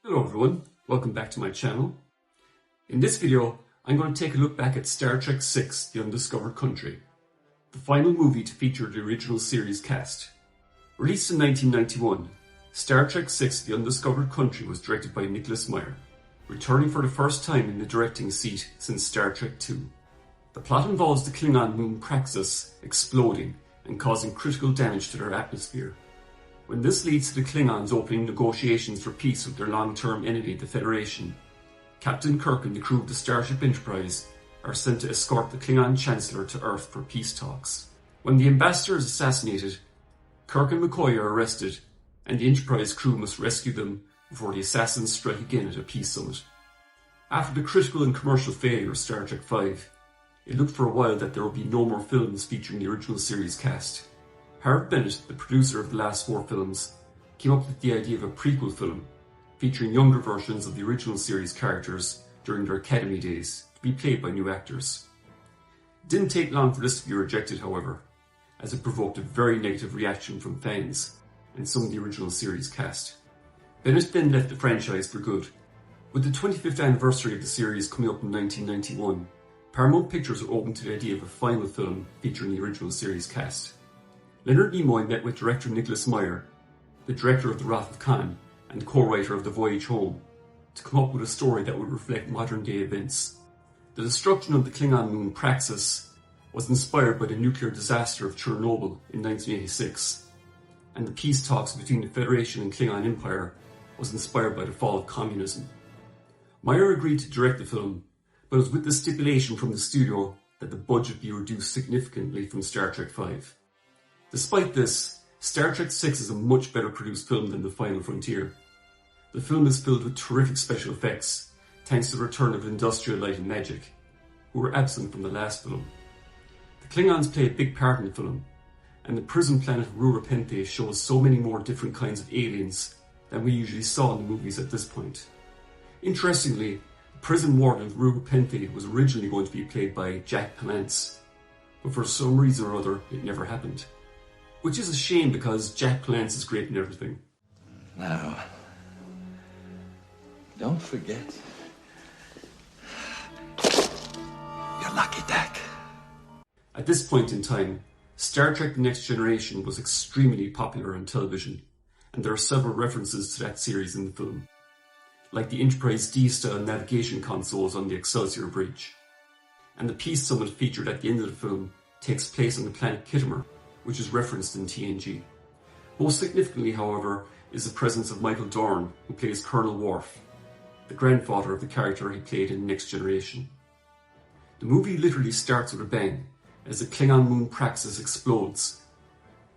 Hello everyone, welcome back to my channel. In this video, I'm going to take a look back at Star Trek VI, The Undiscovered Country, the final movie to feature the original series cast. Released in 1991, Star Trek VI, The Undiscovered Country was directed by Nicholas Meyer, returning for the first time in the directing seat since Star Trek II. The plot involves the Klingon moon Praxis exploding and causing critical damage to their atmosphere. When this leads to the Klingons opening negotiations for peace with their long-term enemy, the Federation, Captain Kirk and the crew of the Starship Enterprise are sent to escort the Klingon Chancellor to Earth for peace talks. When the ambassador is assassinated, Kirk and McCoy are arrested, and the Enterprise crew must rescue them before the assassins strike again at a peace summit. After the critical and commercial failure of Star Trek V, it looked for a while that there would be no more films featuring the original series cast. Howard Bennett, the producer of the last 4 films, came up with the idea of a prequel film featuring younger versions of the original series characters during their academy days to be played by new actors. It didn't take long for this to be rejected, however, as it provoked a very negative reaction from fans and some of the original series cast. Bennett then left the franchise for good. With the 25th anniversary of the series coming up in 1991, Paramount Pictures were open to the idea of a final film featuring the original series cast. Leonard Nimoy met with director Nicholas Meyer, the director of The Wrath of Khan and co-writer of The Voyage Home, to come up with a story that would reflect modern-day events. The destruction of the Klingon moon Praxis was inspired by the nuclear disaster of Chernobyl in 1986, and the peace talks between the Federation and Klingon Empire was inspired by the fall of communism. Meyer agreed to direct the film, but it was with the stipulation from the studio that the budget be reduced significantly from Star Trek V. Despite this, Star Trek VI is a much better produced film than The Final Frontier. The film is filled with terrific special effects, thanks to the return of Industrial Light and Magic, who were absent from the last film. The Klingons play a big part in the film, and the prison planet Rurapente shows so many more different kinds of aliens than we usually saw in the movies at this point. Interestingly, the prison warden of Rurapente was originally going to be played by Jack Palance, but for some reason or other it never happened. Which is a shame because Jack Palance is great in everything. Now, don't forget your lucky deck. At this point in time, Star Trek The Next Generation was extremely popular on television, and there are several references to that series in the film, like the Enterprise D-style navigation consoles on the Excelsior Bridge. And the peace summit featured at the end of the film takes place on the planet Kittimer, which is referenced in TNG. Most significantly, however, is the presence of Michael Dorn, who plays Colonel Worf, the grandfather of the character he played in Next Generation. The movie literally starts with a bang, as the Klingon moon Praxis explodes,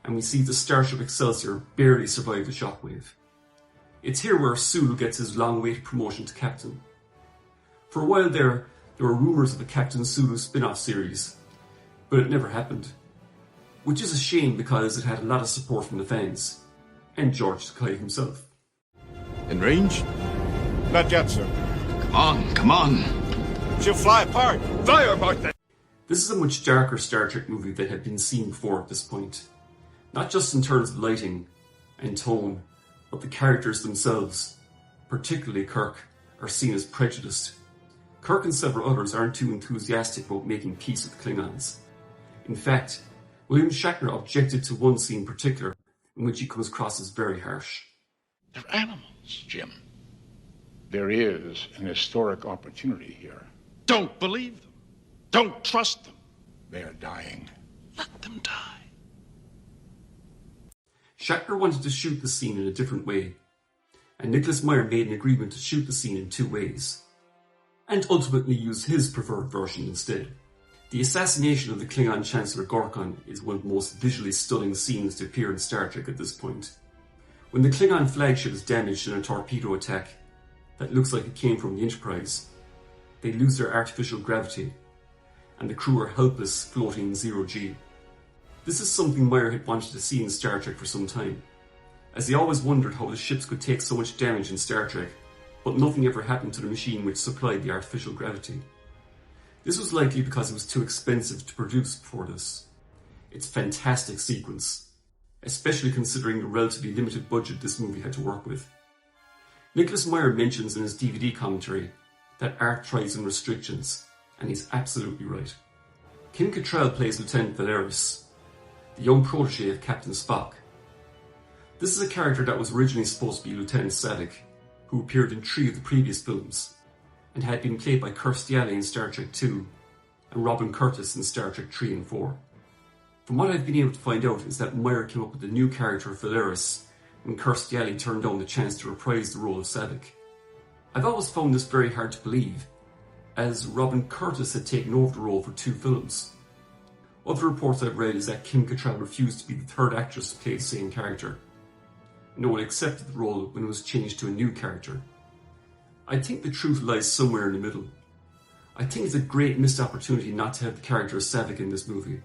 and we see the Starship Excelsior barely survive the shockwave. It's here where Sulu gets his long-awaited promotion to captain. For a while there were rumours of a Captain Sulu spin-off series, but it never happened. Which is a shame because it had a lot of support from the fans, and George Takei himself. In range? Not yet, sir. Come on. She'll fly apart. Fire apart then. This is a much darker Star Trek movie that had been seen before at this point. Not just in terms of lighting and tone, but the characters themselves, particularly Kirk, are seen as prejudiced. Kirk and several others aren't too enthusiastic about making peace with the Klingons. In fact, William Shatner objected to one scene in particular, in which he comes across as very harsh. They're animals, Jim. There is an historic opportunity here. Don't believe them. Don't trust them. They are dying. Let them die. Shatner wanted to shoot the scene in a different way, and Nicholas Meyer made an agreement to shoot the scene in 2 ways, and ultimately use his preferred version instead. The assassination of the Klingon Chancellor Gorkon is one of the most visually stunning scenes to appear in Star Trek at this point. When the Klingon flagship is damaged in a torpedo attack that looks like it came from the Enterprise, they lose their artificial gravity, and the crew are helpless floating in zero-G. This is something Meyer had wanted to see in Star Trek for some time, as he always wondered how the ships could take so much damage in Star Trek, but nothing ever happened to the machine which supplied the artificial gravity. This was likely because it was too expensive to produce before this. It's a fantastic sequence, especially considering the relatively limited budget this movie had to work with. Nicholas Meyer mentions in his DVD commentary that art thrives on restrictions, and he's absolutely right. Kim Cattrall plays Lieutenant Valeris, the young protege of Captain Spock. This is a character that was originally supposed to be Lieutenant Savick, who appeared in 3 of the previous films, and had been played by Kirstie Alley in Star Trek II, and Robin Curtis in Star Trek 3 and 4. From what I've been able to find out is that Meyer came up with the new character of Valeris when Kirstie Alley turned down the chance to reprise the role of Savick. I've always found this very hard to believe, as Robin Curtis had taken over the role for 2 films. Other reports I've read is that Kim Cattrall refused to be the third actress to play the same character. No one accepted the role when it was changed to a new character. I think the truth lies somewhere in the middle. I think it's a great missed opportunity not to have the character of Savick in this movie.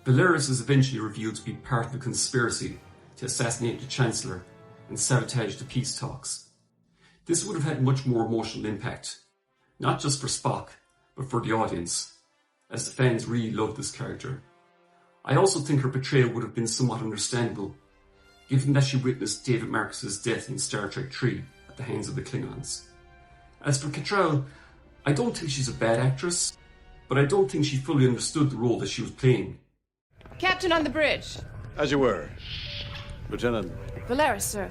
Valeris is eventually revealed to be part of a conspiracy to assassinate the Chancellor and sabotage the peace talks. This would have had much more emotional impact, not just for Spock, but for the audience, as the fans really loved this character. I also think her portrayal would have been somewhat understandable, given that she witnessed David Marcus's death in Star Trek 3 at the hands of the Klingons. As for Cattrall, I don't think she's a bad actress, but I don't think she fully understood the role that she was playing. Captain on the bridge. As you were. Lieutenant. Valeris, sir.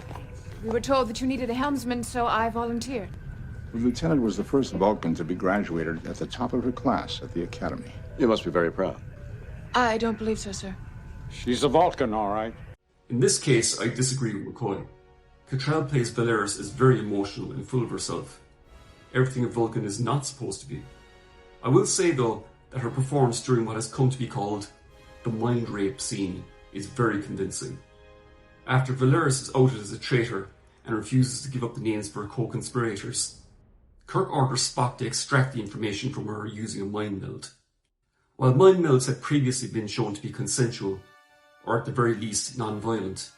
We were told that you needed a helmsman, so I volunteered. The lieutenant was the first Vulcan to be graduated at the top of her class at the academy. You must be very proud. I don't believe so, sir. She's a Vulcan, all right. In this case, I disagree with McCoy. Cattrall plays Valeris as very emotional and full of herself. Everything a Vulcan is not supposed to be. I will say, though, that her performance during what has come to be called the mind rape scene is very convincing. After Valeris is outed as a traitor and refuses to give up the names for her co-conspirators, Kirk orders Spock to extract the information from her using a mind meld. While mind melds had previously been shown to be consensual, or at the very least non-violent,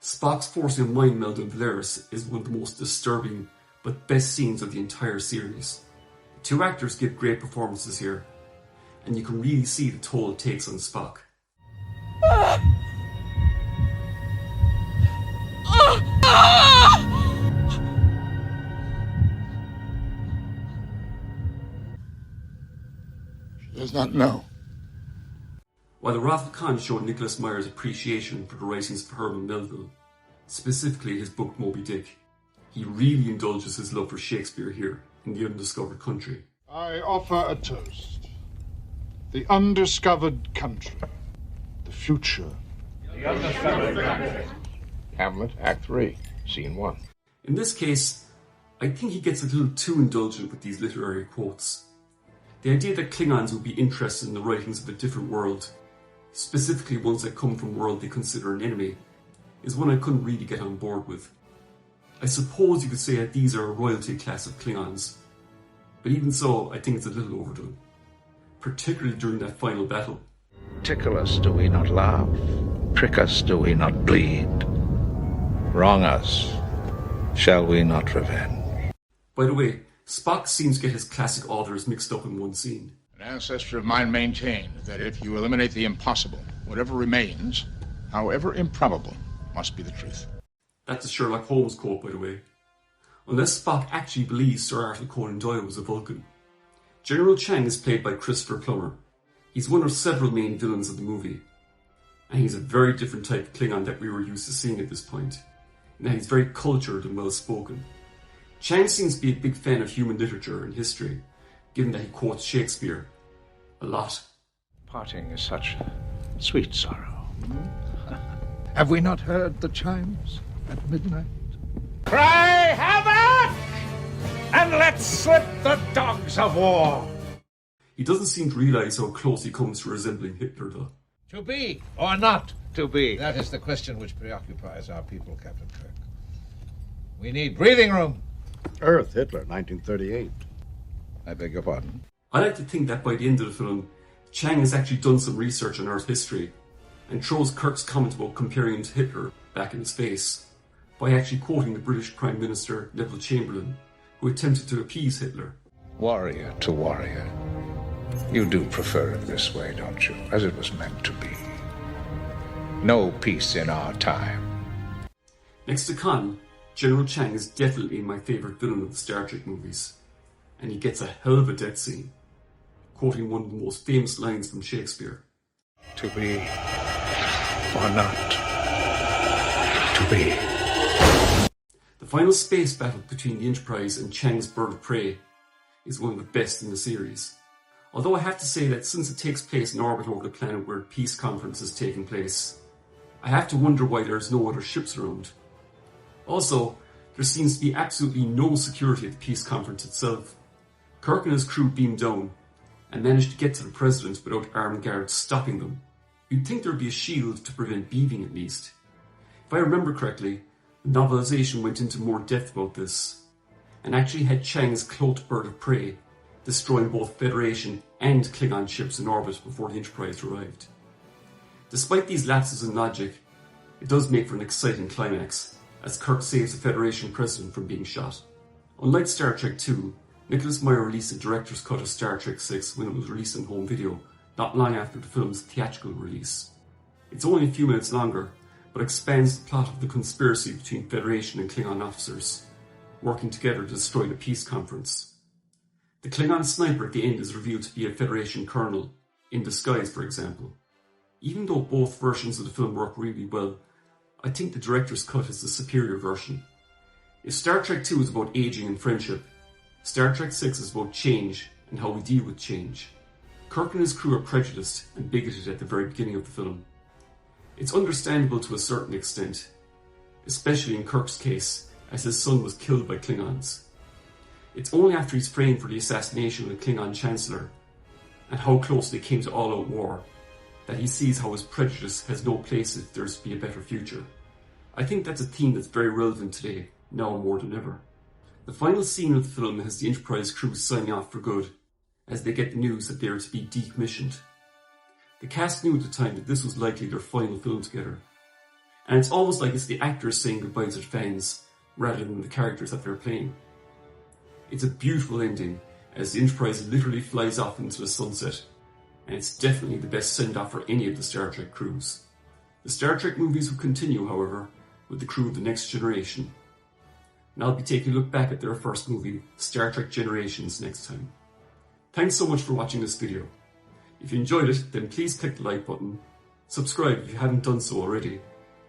Spock's forcing a mind meld on Valeris is one of the most disturbing but best scenes of the entire series. The 2 actors give great performances here, and you can really see the toll it takes on Spock. She does not know. While the Wrath of Khan showed Nicholas Meyer's appreciation for the writings of Herman Melville, specifically his book Moby Dick, he really indulges his love for Shakespeare here in The Undiscovered Country. I offer a toast. The undiscovered country. The future. The undiscovered country. Hamlet, Act 3, Scene 1. In this case, I think he gets a little too indulgent with these literary quotes. The idea that Klingons would be interested in the writings of a different world, specifically ones that come from a world they consider an enemy, is one I couldn't really get on board with. I suppose you could say that these are a royalty class of Klingons, but even so, I think it's a little overdone, particularly during that final battle. Tickle us, do we not laugh? Prick us, do we not bleed? Wrong us, shall we not revenge? By the way, Spock seems to get his classic authors mixed up in one scene. An ancestor of mine maintained that if you eliminate the impossible, whatever remains, however improbable, must be the truth. That's a Sherlock Holmes quote, by the way. Unless Spock actually believes Sir Arthur Conan Doyle was a Vulcan. General Chang is played by Christopher Plummer. He's one of several main villains of the movie, and he's a very different type of Klingon that we were used to seeing at this point. Now he's very cultured and well spoken. Chang seems to be a big fan of human literature and history, given that he quotes Shakespeare a lot. Parting is such sweet sorrow. Have we not heard the chimes at midnight? Cry havoc! And let's slip the dogs of war! He doesn't seem to realise how close he comes to resembling Hitler, though. To be or not to be? That is the question which preoccupies our people, Captain Kirk. We need breathing room. Earth, Hitler, 1938. I beg your pardon? I like to think that by the end of the film, Chang has actually done some research on Earth history and throws Kirk's comment about comparing him to Hitler back in his face by actually quoting the British Prime Minister Neville Chamberlain, who attempted to appease Hitler. Warrior to warrior. You do prefer it this way, don't you? As it was meant to be. No peace in our time. Next to Khan, General Chang is definitely my favourite villain of the Star Trek movies, and he gets a hell of a death scene, quoting one of the most famous lines from Shakespeare. To be or not to be. The final space battle between the Enterprise and Chang's bird of prey is one of the best in the series. Although I have to say that since it takes place in orbit over the planet where the peace conference is taking place, I have to wonder why there's no other ships around. Also, there seems to be absolutely no security at the peace conference itself. Kirk and his crew beam down and manage to get to the President without armed guards stopping them. You'd think there'd be a shield to prevent beaming at least. If I remember correctly, the novelization went into more depth about this, and actually had Chang's cloaked bird of prey destroying both Federation and Klingon ships in orbit before the Enterprise arrived. Despite these lapses in logic, it does make for an exciting climax, as Kirk saves the Federation President from being shot. Unlike Star Trek II, Nicholas Meyer released a director's cut of Star Trek VI when it was released on home video, not long after the film's theatrical release. It's only a few minutes longer, but expands the plot of the conspiracy between Federation and Klingon officers, working together to destroy the peace conference. The Klingon sniper at the end is revealed to be a Federation colonel, in disguise for example. Even though both versions of the film work really well, I think the director's cut is the superior version. If Star Trek II is about aging and friendship, Star Trek VI is about change and how we deal with change. Kirk and his crew are prejudiced and bigoted at the very beginning of the film. It's understandable to a certain extent, especially in Kirk's case, as his son was killed by Klingons. It's only after he's framed for the assassination of the Klingon Chancellor, and how close they came to all-out war, that he sees how his prejudice has no place if there's to be a better future. I think that's a theme that's very relevant today, now more than ever. The final scene of the film has the Enterprise crew signing off for good, as they get the news that they are to be decommissioned. The cast knew at the time that this was likely their final film together, and it's almost like it's the actors saying goodbye to the fans, rather than the characters that they're playing. It's a beautiful ending, as the Enterprise literally flies off into the sunset, and it's definitely the best send-off for any of the Star Trek crews. The Star Trek movies will continue, however, with the crew of the Next Generation, and I'll be taking a look back at their first movie, Star Trek Generations, next time. Thanks so much for watching this video. If you enjoyed it, then please click the like button, subscribe if you haven't done so already,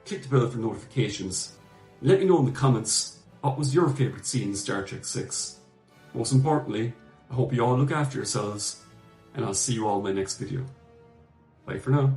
click the bell for notifications, and let me know in the comments what was your favourite scene in Star Trek VI. Most importantly, I hope you all look after yourselves, and I'll see you all in my next video. Bye for now.